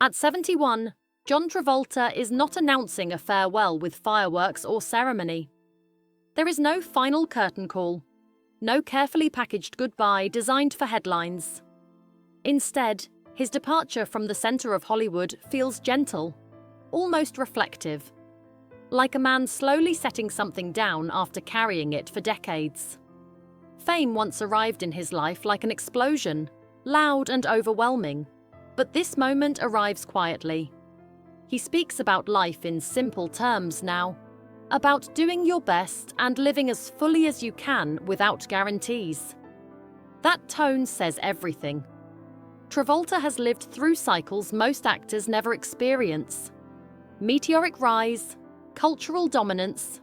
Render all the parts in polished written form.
At 71, John Travolta is not announcing a farewell with fireworks or ceremony. There is no final curtain call, no carefully packaged goodbye designed for headlines. Instead, his departure from the center of Hollywood feels gentle, almost reflective, like a man slowly setting something down after carrying it for decades. Fame once arrived in his life like an explosion, loud and overwhelming, but this moment arrives quietly. He speaks about life in simple terms now, about doing your best and living as fully as you can without guarantees. That tone says everything. Travolta has lived through cycles most actors never experience: meteoric rise, cultural dominance,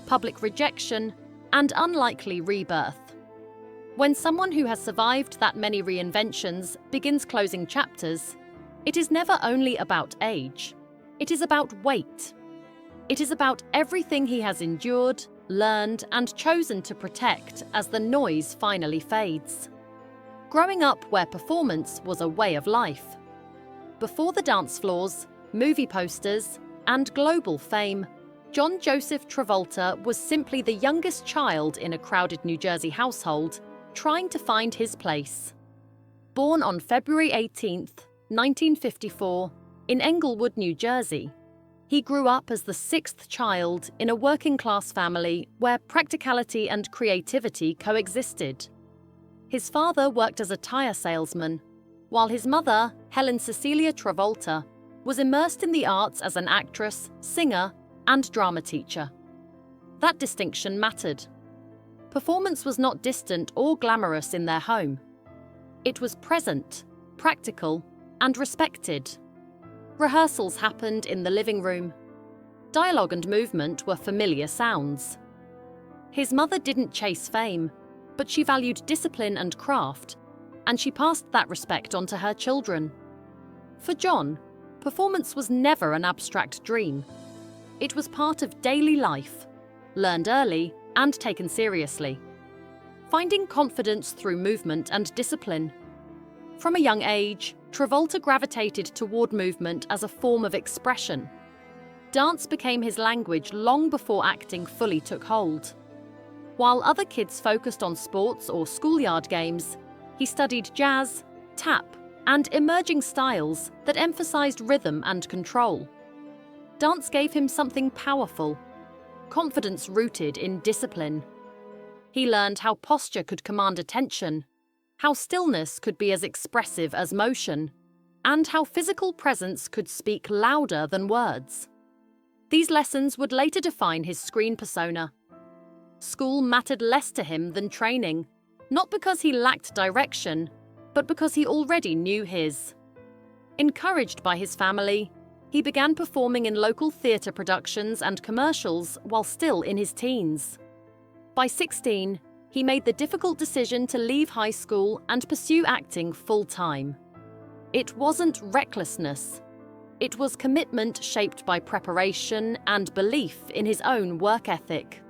public rejection, and unlikely rebirth. When someone who has survived that many reinventions begins closing chapters, it is never only about age. It is about weight. It is about everything he has endured, learned, and chosen to protect as the noise finally fades. Growing up where performance was a way of life. Before the dance floors, movie posters, and global fame, John Joseph Travolta was simply the youngest child in a crowded New Jersey household, trying to find his place. Born on February 18, 1954, in Englewood, New Jersey, he grew up as the sixth child in a working-class family where practicality and creativity coexisted. His father worked as a tire salesman, while his mother, Helen Cecilia Travolta, was immersed in the arts as an actress, singer, and drama teacher. That distinction mattered. Performance was not distant or glamorous in their home. It was present, practical, and respected. Rehearsals happened in the living room. Dialogue and movement were familiar sounds. His mother didn't chase fame, but she valued discipline and craft, and she passed that respect on to her children. For John, performance was never an abstract dream. It was part of daily life, learned early and taken seriously. Finding confidence through movement and discipline. From a young age, Travolta gravitated toward movement as a form of expression. Dance became his language long before acting fully took hold. While other kids focused on sports or schoolyard games, he studied jazz, tap, and emerging styles that emphasized rhythm and control. Dance gave him something powerful, confidence rooted in discipline. He learned how posture could command attention, how stillness could be as expressive as motion, and how physical presence could speak louder than words. These lessons would later define his screen persona. School mattered less to him than training, not because he lacked direction, but because he already knew his. Encouraged by his family, he began performing in local theatre productions and commercials while still in his teens. By 16, he made the difficult decision to leave high school and pursue acting full-time. It wasn't recklessness. It was commitment shaped by preparation and belief in his own work ethic.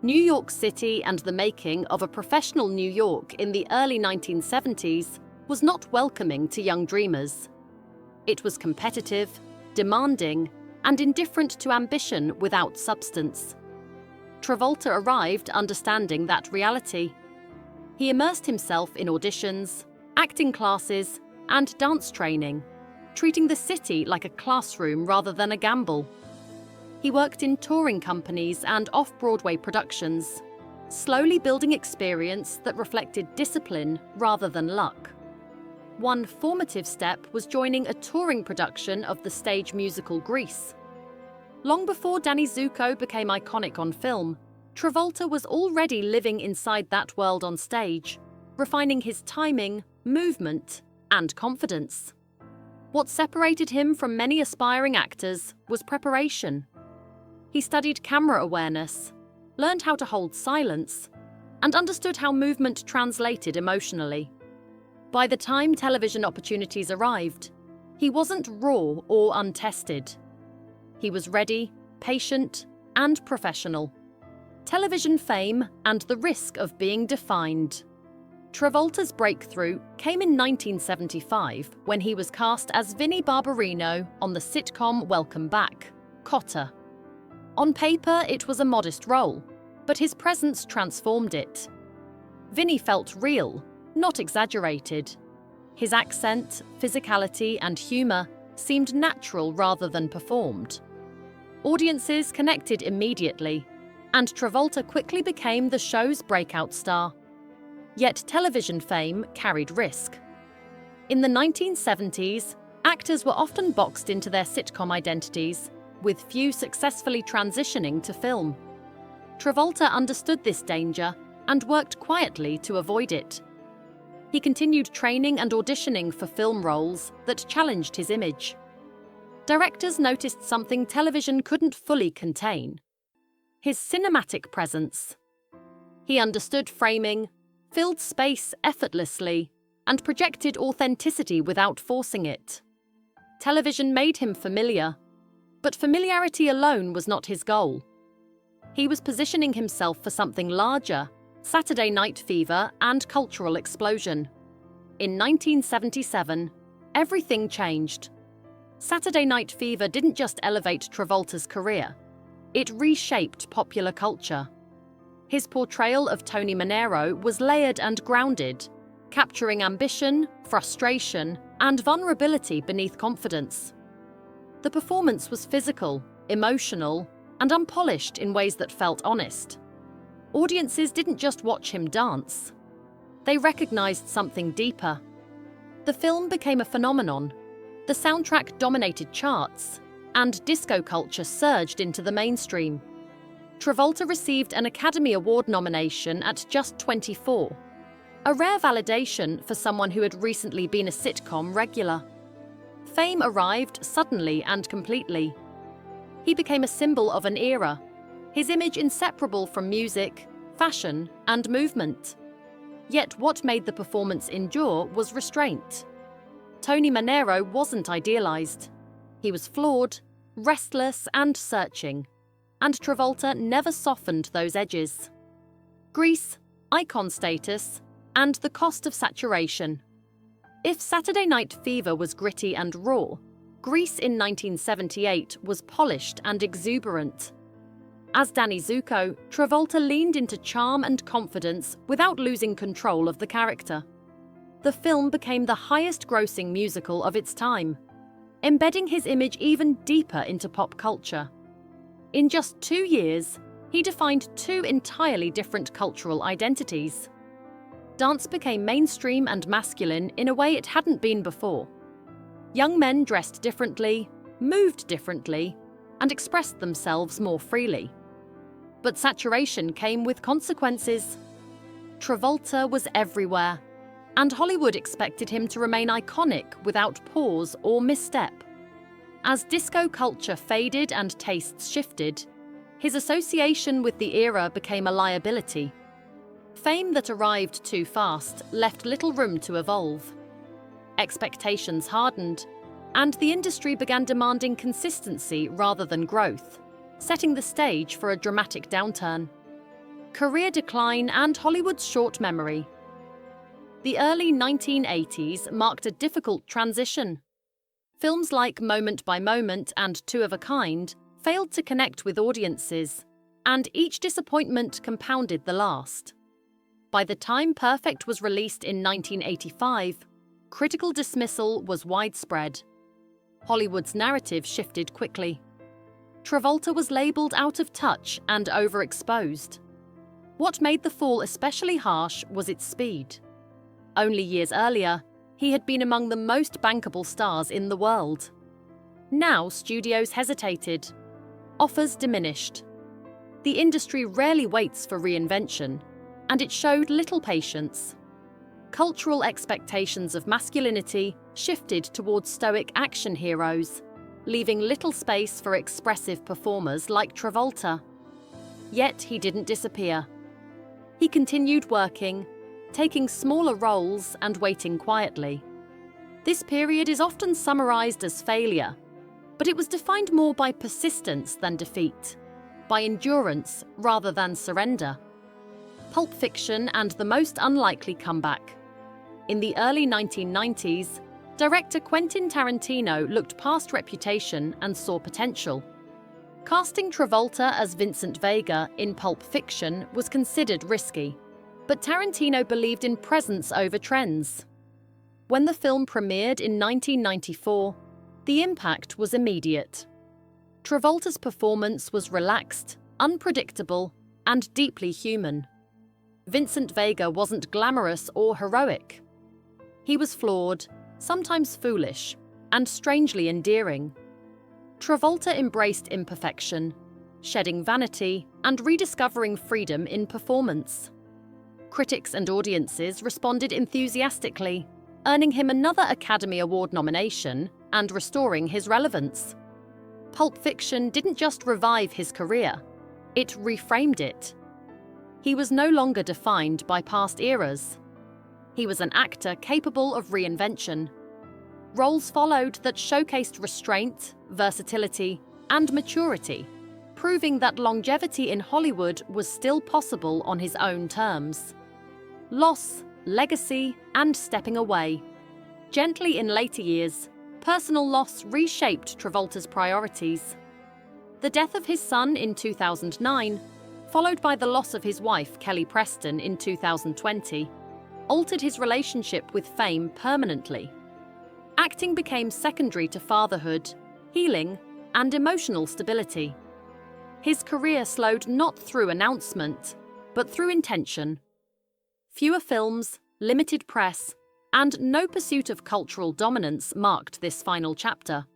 New York City and the making of a professional New York in the early 1970s was not welcoming to young dreamers. It was competitive, demanding, and indifferent to ambition without substance. Travolta arrived understanding that reality. He immersed himself in auditions, acting classes, and dance training, treating the city like a classroom rather than a gamble. He worked in touring companies and off-Broadway productions, slowly building experience that reflected discipline rather than luck. One formative step was joining a touring production of the stage musical Grease. Long before Danny Zuko became iconic on film, Travolta was already living inside that world on stage, refining his timing, movement, and confidence. What separated him from many aspiring actors was preparation. He studied camera awareness, learned how to hold silence, and understood how movement translated emotionally. By the time television opportunities arrived, he wasn't raw or untested. He was ready, patient, and professional. Television fame and the risk of being defined. Travolta's breakthrough came in 1975 when he was cast as Vinnie Barbarino on the sitcom Welcome Back, Kotter. On paper, it was a modest role, but his presence transformed it. Vinnie felt real, not exaggerated. His accent, physicality, and humor seemed natural rather than performed. Audiences connected immediately, and Travolta quickly became the show's breakout star. Yet television fame carried risk. In the 1970s, actors were often boxed into their sitcom identities, with few successfully transitioning to film. Travolta understood this danger and worked quietly to avoid it. He continued training and auditioning for film roles that challenged his image. Directors noticed something television couldn't fully contain: his cinematic presence. He understood framing, filled space effortlessly, and projected authenticity without forcing it. Television made him familiar, but familiarity alone was not his goal. He was positioning himself for something larger: Saturday Night Fever and cultural explosion. In 1977, everything changed. Saturday Night Fever didn't just elevate Travolta's career, it reshaped popular culture. His portrayal of Tony Manero was layered and grounded, capturing ambition, frustration, and vulnerability beneath confidence. The performance was physical, emotional, and unpolished in ways that felt honest. Audiences didn't just watch him dance. They recognized something deeper. The film became a phenomenon. The soundtrack dominated charts, and disco culture surged into the mainstream. Travolta received an Academy Award nomination at just 24, a rare validation for someone who had recently been a sitcom regular. Fame arrived suddenly and completely. He became a symbol of an era, his image inseparable from music, fashion, and movement. Yet what made the performance endure was restraint. Tony Manero wasn't idealized. He was flawed, restless, and searching. And Travolta never softened those edges. Grease, icon status, and the cost of saturation. If Saturday Night Fever was gritty and raw, Grease in 1978 was polished and exuberant. As Danny Zuko, Travolta leaned into charm and confidence without losing control of the character. The film became the highest-grossing musical of its time, embedding his image even deeper into pop culture. In just 2 years, he defined two entirely different cultural identities. Dance became mainstream and masculine in a way it hadn't been before. Young men dressed differently, moved differently, and expressed themselves more freely. But saturation came with consequences. Travolta was everywhere, and Hollywood expected him to remain iconic without pause or misstep. As disco culture faded and tastes shifted, his association with the era became a liability. Fame that arrived too fast left little room to evolve. Expectations hardened, and the industry began demanding consistency rather than growth, setting the stage for a dramatic downturn. Career decline and Hollywood's short memory. The early 1980s marked a difficult transition. Films like Moment by Moment and Two of a Kind failed to connect with audiences, and each disappointment compounded the last. By the time Perfect was released in 1985, critical dismissal was widespread. Hollywood's narrative shifted quickly. Travolta was labelled out of touch and overexposed. What made the fall especially harsh was its speed. Only years earlier, he had been among the most bankable stars in the world. Now studios hesitated. Offers diminished. The industry rarely waits for reinvention, and it showed little patience. Cultural expectations of masculinity shifted towards stoic action heroes, leaving little space for expressive performers like Travolta. Yet he didn't disappear. He continued working, taking smaller roles and waiting quietly. This period is often summarized as failure, but it was defined more by persistence than defeat, by endurance rather than surrender. Pulp Fiction, and The Most Unlikely Comeback. In the early 1990s, director Quentin Tarantino looked past reputation and saw potential. Casting Travolta as Vincent Vega in Pulp Fiction was considered risky, but Tarantino believed in presence over trends. When the film premiered in 1994, the impact was immediate. Travolta's performance was relaxed, unpredictable, and deeply human. Vincent Vega wasn't glamorous or heroic. He was flawed, sometimes foolish, and strangely endearing. Travolta embraced imperfection, shedding vanity and rediscovering freedom in performance. Critics and audiences responded enthusiastically, earning him another Academy Award nomination and restoring his relevance. Pulp Fiction didn't just revive his career, it reframed it. He was no longer defined by past eras. He was an actor capable of reinvention. Roles followed that showcased restraint, versatility, and maturity, proving that longevity in Hollywood was still possible on his own terms. Loss, legacy, and stepping away. Gently in later years, personal loss reshaped Travolta's priorities. The death of his son in 2009, followed by the loss of his wife Kelly Preston in 2020, altered his relationship with fame permanently. Acting became secondary to fatherhood, healing, and emotional stability. His career slowed not through announcement, but through intention. Fewer films, limited press, and no pursuit of cultural dominance marked this final chapter.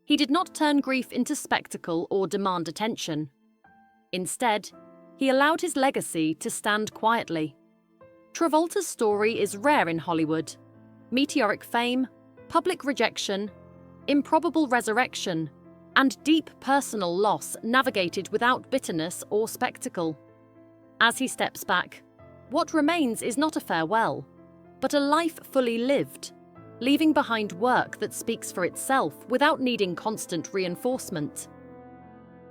He did not turn grief into spectacle or demand attention. Instead, he allowed his legacy to stand quietly. Travolta's story is rare in Hollywood. Meteoric fame, public rejection, improbable resurrection, and deep personal loss navigated without bitterness or spectacle. As he steps back, what remains is not a farewell, but a life fully lived, leaving behind work that speaks for itself without needing constant reinforcement.